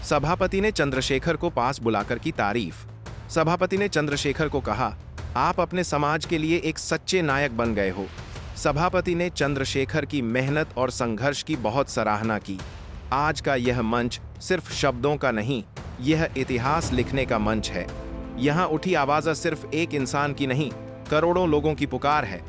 सभापति ने चंद्रशेखर को पास बुलाकर की तारीफ। सभापति ने चंद्रशेखर को कहा, आप अपने समाज के लिए एक सच्चे नायक बन गए हो। सभापति ने चंद्रशेखर की मेहनत और संघर्ष की बहुत सराहना की। आज का यह मंच सिर्फ शब्दों का नहीं, यह इतिहास लिखने का मंच है। यहाँ उठी आवाज़ सिर्फ एक इंसान की नहीं, करोड़ों लोगों की पुकार है।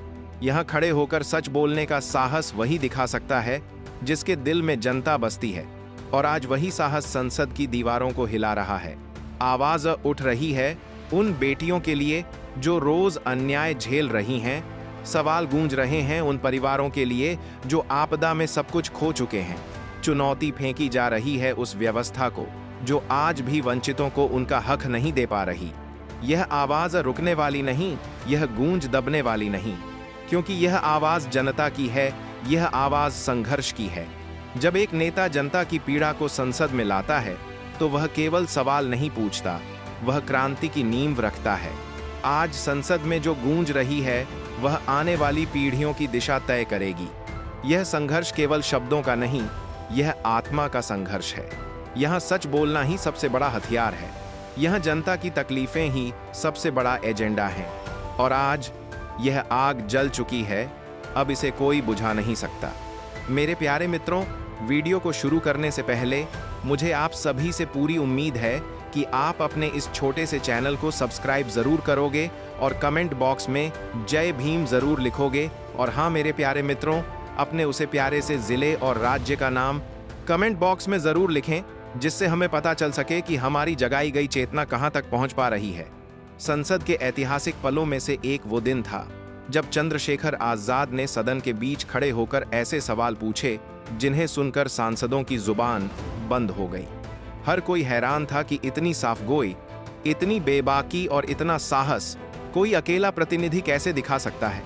यहाँ खड़े होकर सच बोलने का साहस वही दिखा सकता है जिसके दिल में जनता बसती है, और आज वही साहस संसद की दीवारों को हिला रहा है। आवाज़ उठ रही है उन बेटियों के लिए जो रोज अन्याय झेल रही हैं। सवाल गूंज रहे हैं उन परिवारों के लिए जो आपदा में सब कुछ खो चुके हैं। चुनौती फेंकी जा रही है उस व्यवस्था को जो आज भी वंचितों को उनका हक नहीं दे पा रही। यह आवाज़ रुकने वाली नहीं, यह गूंज दबने वाली नहीं, क्योंकि यह आवाज़ जनता की है, यह आवाज़ संघर्ष की है। जब एक नेता जनता की पीड़ा को संसद में लाता है तो वह केवल सवाल नहीं पूछता, वह क्रांति की नींव रखता है। आज संसद में जो गूंज रही है वह आने वाली पीढ़ियों की दिशा तय करेगी। यह संघर्ष केवल शब्दों का नहीं, यह आत्मा का संघर्ष है। यहाँ सच बोलना ही सबसे बड़ा हथियार है। यहाँ जनता की तकलीफें ही सबसे बड़ा एजेंडा है। और आज यह आग जल चुकी है, अब इसे कोई बुझा नहीं सकता। मेरे प्यारे मित्रों, वीडियो को शुरू करने से पहले मुझे आप सभी से पूरी उम्मीद है कि आप अपने इस छोटे से चैनल को सब्सक्राइब ज़रूर करोगे और कमेंट बॉक्स में जय भीम ज़रूर लिखोगे। और हाँ मेरे प्यारे मित्रों, अपने उसे प्यारे से ज़िले और राज्य का नाम कमेंट बॉक्स में ज़रूर लिखें, जिससे हमें पता चल सके कि हमारी जगाई गई चेतना कहाँ तक पहुँच पा रही है। संसद के ऐतिहासिक पलों में से एक वो दिन था जब चंद्रशेखर आज़ाद ने सदन के बीच खड़े होकर ऐसे सवाल पूछे जिन्हें सुनकर सांसदों की जुबान बंद हो गई। हर कोई हैरान था कि इतनी साफगोई, इतनी बेबाकी और इतना साहस कोई अकेला प्रतिनिधि कैसे दिखा सकता है।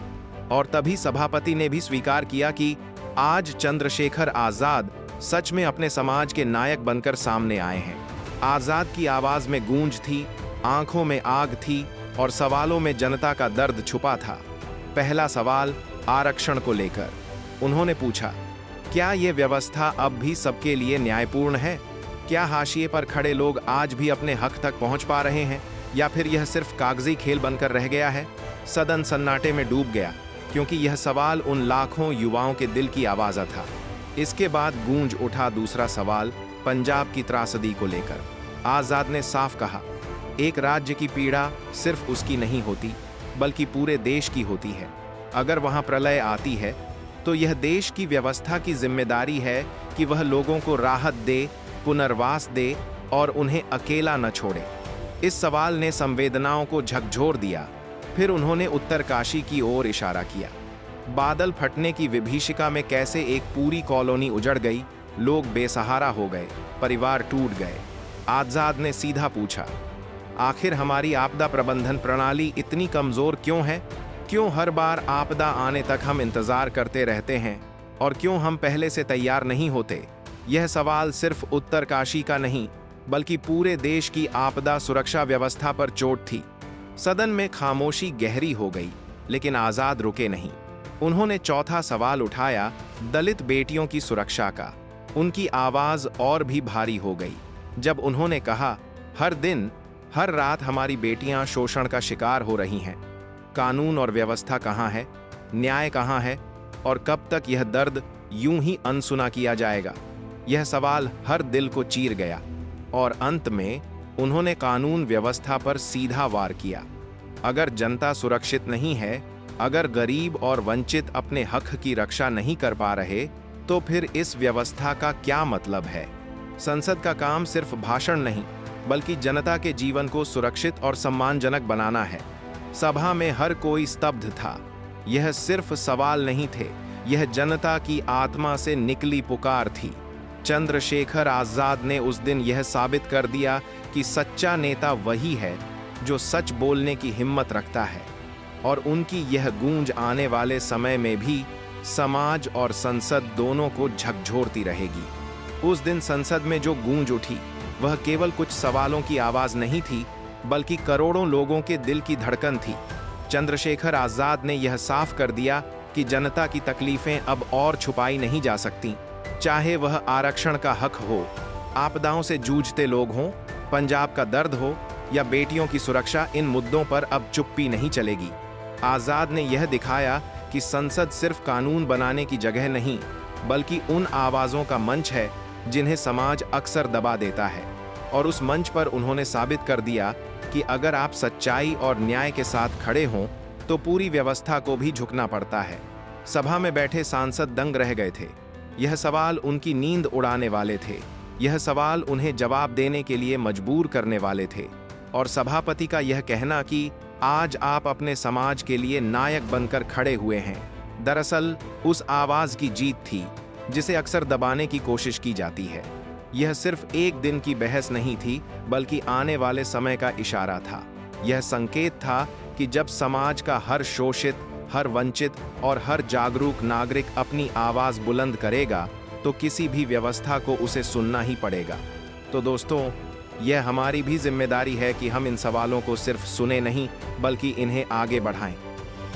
और तभी सभापति ने भी स्वीकार किया कि आज चंद्रशेखर आज़ाद सच में अपने समाज के नायक बनकर सामने आए हैं। आज़ाद की आवाज़ में गूंज थी, आंखों में आग थी और सवालों में जनता का दर्द छुपा था। पहला सवाल आरक्षण को लेकर उन्होंने पूछा, क्या ये व्यवस्था अब भी सबके लिए न्यायपूर्ण है? क्या हाशिए पर खड़े लोग आज भी अपने हक तक पहुंच पा रहे हैं, या फिर यह सिर्फ कागजी खेल बनकर रह गया है? सदन सन्नाटे में डूब गया, क्योंकि यह सवाल उन लाखों युवाओं के दिल की आवाज़ था। इसके बाद गूंज उठा दूसरा सवाल पंजाब की त्रासदी को लेकर। आज़ाद ने साफ कहा, एक राज्य की पीड़ा सिर्फ उसकी नहीं होती, बल्कि पूरे देश की होती है। अगर वहां प्रलय आती है तो यह देश की व्यवस्था की जिम्मेदारी है कि वह लोगों को राहत दे, पुनर्वास दे और उन्हें अकेला न छोड़े। इस सवाल ने संवेदनाओं को झकझोर दिया। फिर उन्होंने उत्तरकाशी की ओर इशारा किया। बादल फटने की विभीषिका में कैसे एक पूरी कॉलोनी उजड़ गई, लोग बेसहारा हो गए, परिवार टूट गए। आज़ाद ने सीधा पूछा, आखिर हमारी आपदा प्रबंधन प्रणाली इतनी कमजोर क्यों है? क्यों हर बार आपदा आने तक हम इंतजार करते रहते हैं, और क्यों हम पहले से तैयार नहीं होते? यह सवाल सिर्फ उत्तरकाशी का नहीं, बल्कि पूरे देश की आपदा सुरक्षा व्यवस्था पर चोट थी। सदन में खामोशी गहरी हो गई, लेकिन आज़ाद रुके नहीं। उन्होंने चौथा सवाल उठाया, दलित बेटियों की सुरक्षा का। उनकी आवाज़ और भी भारी हो गई जब उन्होंने कहा, हर दिन हर रात हमारी बेटियां शोषण का शिकार हो रही हैं। कानून और व्यवस्था कहाँ है? न्याय कहाँ है? और कब तक यह दर्द यूं ही अनसुना किया जाएगा? यह सवाल हर दिल को चीर गया, और अंत में उन्होंने कानून व्यवस्था पर सीधा वार किया। अगर जनता सुरक्षित नहीं है, अगर गरीब और वंचित अपने हक की रक्षा नहीं कर पा रहे, तो फिर इस व्यवस्था का क्या मतलब है? संसद का काम सिर्फ भाषण नहीं, बल्कि जनता के जीवन को सुरक्षित और सम्मानजनक बनाना है। सभा में हर कोई स्तब्ध था। यह सिर्फ सवाल नहीं थे, यह जनता की आत्मा से निकली पुकार थी। चंद्रशेखर आज़ाद ने उस दिन यह साबित कर दिया कि सच्चा नेता वही है जो सच बोलने की हिम्मत रखता है, और उनकी यह गूंज आने वाले समय में भी समाज और संसद दोनों को झकझोरती रहेगी। उस दिन संसद में जो गूंज उठी वह केवल कुछ सवालों की आवाज नहीं थी, बल्कि करोड़ों लोगों के दिल की धड़कन थी। चंद्रशेखर आज़ाद ने यह साफ कर दिया कि जनता की तकलीफें अब और छुपाई नहीं जा सकती, चाहे वह आरक्षण का हक हो, आपदाओं से जूझते लोग हों, पंजाब का दर्द हो या बेटियों की सुरक्षा, इन मुद्दों पर अब चुप्पी नहीं चलेगी। आज़ाद ने यह दिखाया कि संसद सिर्फ कानून बनाने की जगह नहीं, बल्कि उन आवाज़ों का मंच है जिन्हें समाज अक्सर दबा देता है। और उस मंच पर उन्होंने साबित कर दिया कि अगर आप सच्चाई और न्याय के साथ खड़े हों तो पूरी व्यवस्था को भी झुकना पड़ता है। सभा में बैठे सांसद दंग रह गए थे। यह सवाल उनकी नींद उड़ाने वाले थे। यह सवाल उन्हें जवाब देने के लिए मजबूर करने वाले थे। और सभापति का यह कहना कि आज आप अपने समाज के लिए नायक बनकर खड़े हुए हैं, दरअसल उस आवाज की जीत थी जिसे अक्सर दबाने की कोशिश की जाती है। यह सिर्फ एक दिन की बहस नहीं थी, बल्कि आने वाले समय का इशारा था। यह संकेत था कि जब समाज का हर शोषित, हर वंचित और हर जागरूक नागरिक अपनी आवाज बुलंद करेगा तो किसी भी व्यवस्था को उसे सुनना ही पड़ेगा। तो दोस्तों, यह हमारी भी जिम्मेदारी है कि हम इन सवालों को सिर्फ सुने नहीं, बल्कि इन्हें आगे बढ़ाएं।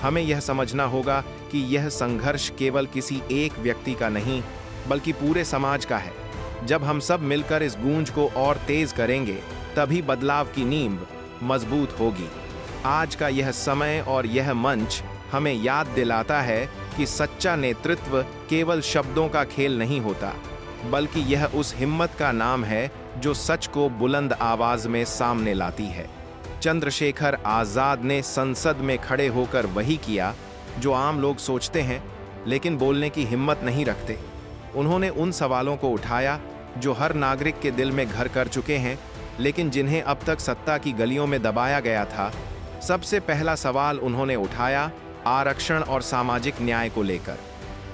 हमें यह समझना होगा कि यह संघर्ष केवल किसी एक व्यक्ति का नहीं, बल्कि पूरे समाज का है। जब हम सब मिलकर इस गूंज को और तेज करेंगे, तभी बदलाव की नींव मजबूत होगी। आज का यह समय और यह मंच हमें याद दिलाता है कि सच्चा नेतृत्व केवल शब्दों का खेल नहीं होता, बल्कि यह उस हिम्मत का नाम है जो सच को बुलंद आवाज में सामने लाती है। चंद्रशेखर आजाद ने संसद में खड़े होकर वही किया जो आम लोग सोचते हैं, लेकिन बोलने की हिम्मत नहीं रखते। उन्होंने उन सवालों को उठाया जो हर नागरिक के दिल में घर कर चुके हैं, लेकिन जिन्हें अब तक सत्ता की गलियों में दबाया गया था। सबसे पहला सवाल उन्होंने उठाया आरक्षण और सामाजिक न्याय को लेकर।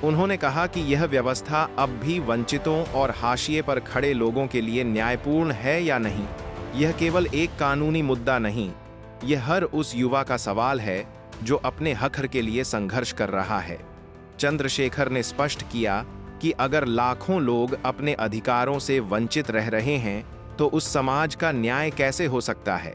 उन्होंने कहा कि यह व्यवस्था अब भी वंचितों और हाशिए पर खड़े लोगों के लिए न्यायपूर्ण है या नहीं। यह केवल एक कानूनी मुद्दा नहीं, यह हर उस युवा का सवाल है जो अपने हक के लिए संघर्ष कर रहा है। चंद्रशेखर ने स्पष्ट किया कि अगर लाखों लोग अपने अधिकारों से वंचित रह रहे हैं तो उस समाज का न्याय कैसे हो सकता है।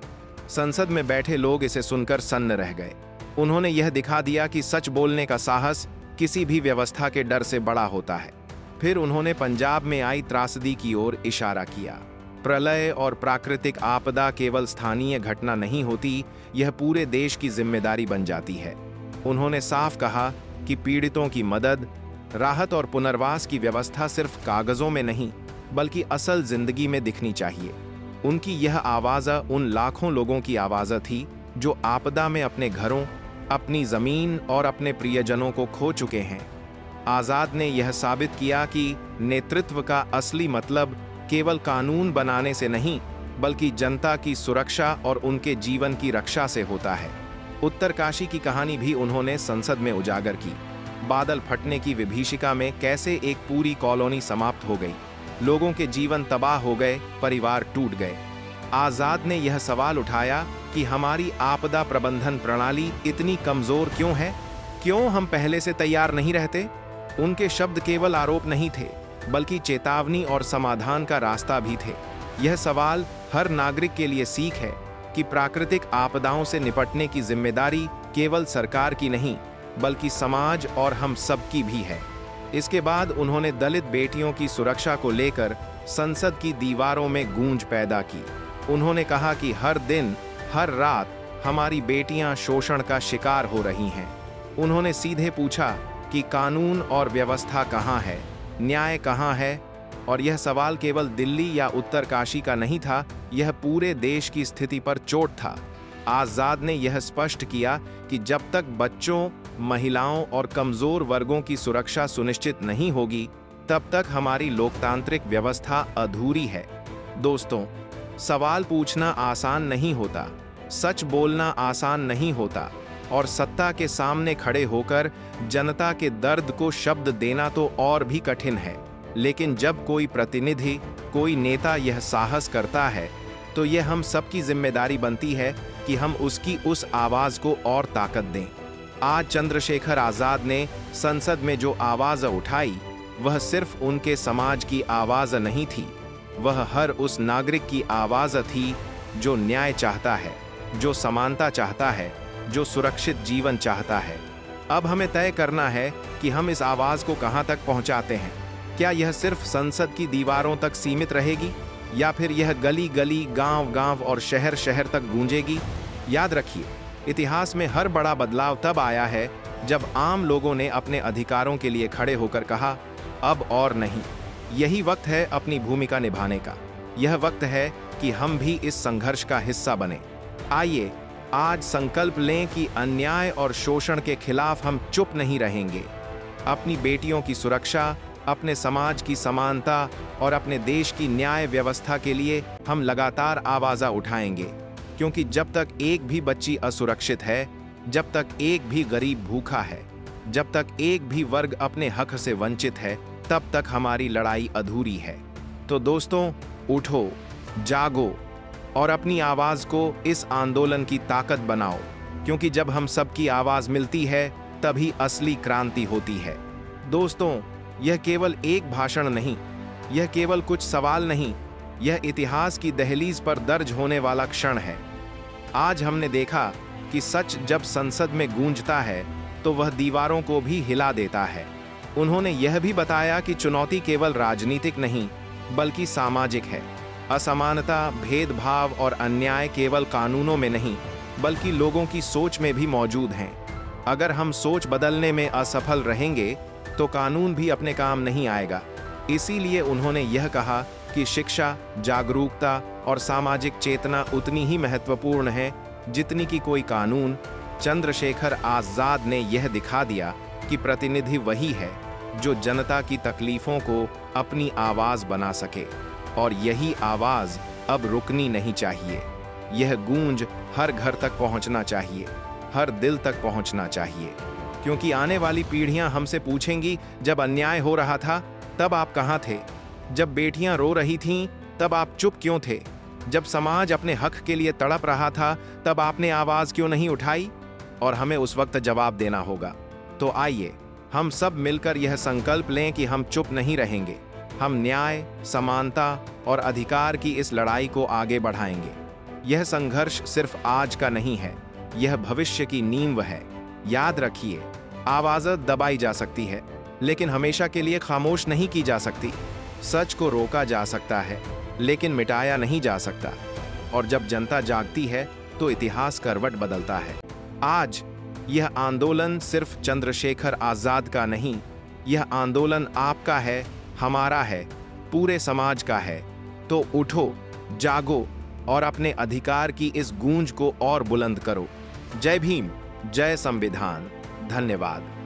संसद में बैठे लोग इसे सुनकर सन्न रह गए। उन्होंने यह दिखा दिया कि सच बोलने का साहस किसी भी व्यवस्था के डर से बड़ा होता है। फिर उन्होंने पंजाब में आई त्रासदी की ओर इशारा किया। प्रलय और प्राकृतिक आपदा केवल स्थानीय घटना नहीं होती, यह पूरे देश की जिम्मेदारी बन जाती है। उन्होंने साफ कहा कि पीड़ितों की मदद, राहत और पुनर्वास की व्यवस्था सिर्फ कागजों में नहीं, बल्कि असल जिंदगी में दिखनी चाहिए। उनकी यह आवाज़ उन लाखों लोगों की आवाज़ थी जो आपदा में अपने घरों, अपनी जमीन और अपने प्रियजनों को खो चुके हैं। आजाद ने यह साबित किया कि नेतृत्व का असली मतलब केवल कानून बनाने से नहीं, बल्कि जनता की सुरक्षा और उनके जीवन की रक्षा से होता है। उत्तरकाशी की कहानी भी उन्होंने संसद में उजागर की। बादल फटने की विभीषिका में कैसे एक पूरी कॉलोनी समाप्त हो गई, लोगों के जीवन तबाह हो गए, परिवार टूट गए। आजाद ने यह सवाल उठाया कि हमारी आपदा प्रबंधन प्रणाली इतनी कमजोर क्यों है, क्यों हम पहले से तैयार नहीं रहते। उनके शब्द केवल आरोप नहीं थे, बल्कि चेतावनी और समाधान का रास्ता भी थे। यह सवाल हर नागरिक के लिए सीख है कि प्राकृतिक आपदाओं से निपटने की जिम्मेदारी केवल सरकार की नहीं, बल्कि समाज और हम सबकी भी है। इसके बाद उन्होंने दलित बेटियों की सुरक्षा को लेकर संसद की दीवारों में गूंज पैदा की। उन्होंने कहा कि हर दिन, हर रात हमारी बेटियां शोषण का शिकार हो रही हैं। उन्होंने सीधे पूछा कि कानून और व्यवस्था कहाँ है, न्याय कहाँ है। और यह सवाल केवल दिल्ली या उत्तरकाशी का नहीं था, यह पूरे देश की स्थिति पर चोट था। आजाद ने यह स्पष्ट किया कि जब तक बच्चों, महिलाओं और कमजोर वर्गों की सुरक्षा सुनिश्चित नहीं होगी, तब तक हमारी लोकतांत्रिक व्यवस्था अधूरी है। दोस्तों, सवाल पूछना आसान नहीं होता, सच बोलना आसान नहीं होता, और सत्ता के सामने खड़े होकर जनता के दर्द को शब्द देना तो और भी कठिन है। लेकिन जब कोई प्रतिनिधि, कोई नेता यह साहस करता है, तो यह हम सबकी जिम्मेदारी बनती है कि हम उसकी उस आवाज को और ताकत दें। आज चंद्रशेखर आजाद ने संसद में जो आवाज उठाई, वह सिर्फ उनके समाज की आवाज नहीं थी, वह हर उस नागरिक की आवाज थी जो न्याय चाहता है, जो समानता चाहता है, जो सुरक्षित जीवन चाहता है। अब हमें तय करना है कि हम इस आवाज को कहां तक पहुंचाते हैं। क्या यह सिर्फ संसद की दीवारों तक सीमित रहेगी या फिर यह गली गली, गांव गांव और शहर शहर तक गूंजेगी? याद रखिए, इतिहास में हर बड़ा बदलाव तब आया है जब आम लोगों ने अपने अधिकारों के लिए खड़े होकर कहा, अब और नहीं। यही वक्त है अपनी भूमिका निभाने का। यह वक्त है कि हम भी इस संघर्ष का हिस्सा बने। आइए आज संकल्प लें कि अन्याय और शोषण के खिलाफ हम चुप नहीं रहेंगे। अपनी बेटियों की सुरक्षा, अपने समाज की समानता और अपने देश की न्याय व्यवस्था के लिए हम लगातार आवाज़ उठाएंगे, क्योंकि जब तक एक भी बच्ची असुरक्षित है, जब तक एक भी गरीब भूखा है, जब तक एक भी वर्ग अपने हक से वंचित है, तब तक हमारी लड़ाई अधूरी है। तो दोस्तों, उठो, जागो और अपनी आवाज़ को इस आंदोलन की ताकत बनाओ, क्योंकि जब हम सबकी आवाज़ मिलती है तभी असली क्रांति होती है। दोस्तों, यह केवल एक भाषण नहीं, यह केवल कुछ सवाल नहीं, यह इतिहास की दहलीज पर दर्ज होने वाला क्षण है। आज हमने देखा कि सच जब संसद में गूंजता है तो वह दीवारों को भी हिला देता है। उन्होंने यह भी बताया कि चुनौती केवल राजनीतिक नहीं बल्कि सामाजिक है। असमानता, भेदभाव और अन्याय केवल कानूनों में नहीं बल्कि लोगों की सोच में भी मौजूद हैं। अगर हम सोच बदलने में असफल रहेंगे तो कानून भी अपने काम नहीं आएगा। इसीलिए उन्होंने यह कहा कि शिक्षा, जागरूकता और सामाजिक चेतना उतनी ही महत्वपूर्ण है जितनी कि कोई कानून। चंद्रशेखर आजाद ने यह दिखा दिया कि प्रतिनिधि वही है जो जनता की तकलीफों को अपनी आवाज बना सके, और यही आवाज अब रुकनी नहीं चाहिए। यह गूंज हर घर तक पहुंचना चाहिए, हर दिल तक पहुंचना चाहिए, क्योंकि आने वाली पीढ़ियां हमसे पूछेंगी, जब अन्याय हो रहा था तब आप कहां थे? जब बेटियां रो रही थीं तब आप चुप क्यों थे? जब समाज अपने हक के लिए तड़प रहा था तब आपने आवाज क्यों नहीं उठाई? और हमें उस वक्त जवाब देना होगा। तो आइए हम सब मिलकर यह संकल्प लें कि हम चुप नहीं रहेंगे। हम न्याय, समानता और अधिकार की इस लड़ाई को आगे बढ़ाएंगे। यह संघर्ष सिर्फ आज का नहीं है, यह भविष्य की नींव है। याद रखिए, आवाज़ दबाई जा सकती है लेकिन हमेशा के लिए खामोश नहीं की जा सकती। सच को रोका जा सकता है लेकिन मिटाया नहीं जा सकता। और जब जनता जागती है तो इतिहास करवट बदलता है। आज यह आंदोलन सिर्फ चंद्रशेखर आजाद का नहीं, यह आंदोलन आपका है, हमारा है, पूरे समाज का है। तो उठो, जागो और अपने अधिकार की इस गूंज को और बुलंद करो। जय भीम, जय संविधान। धन्यवाद।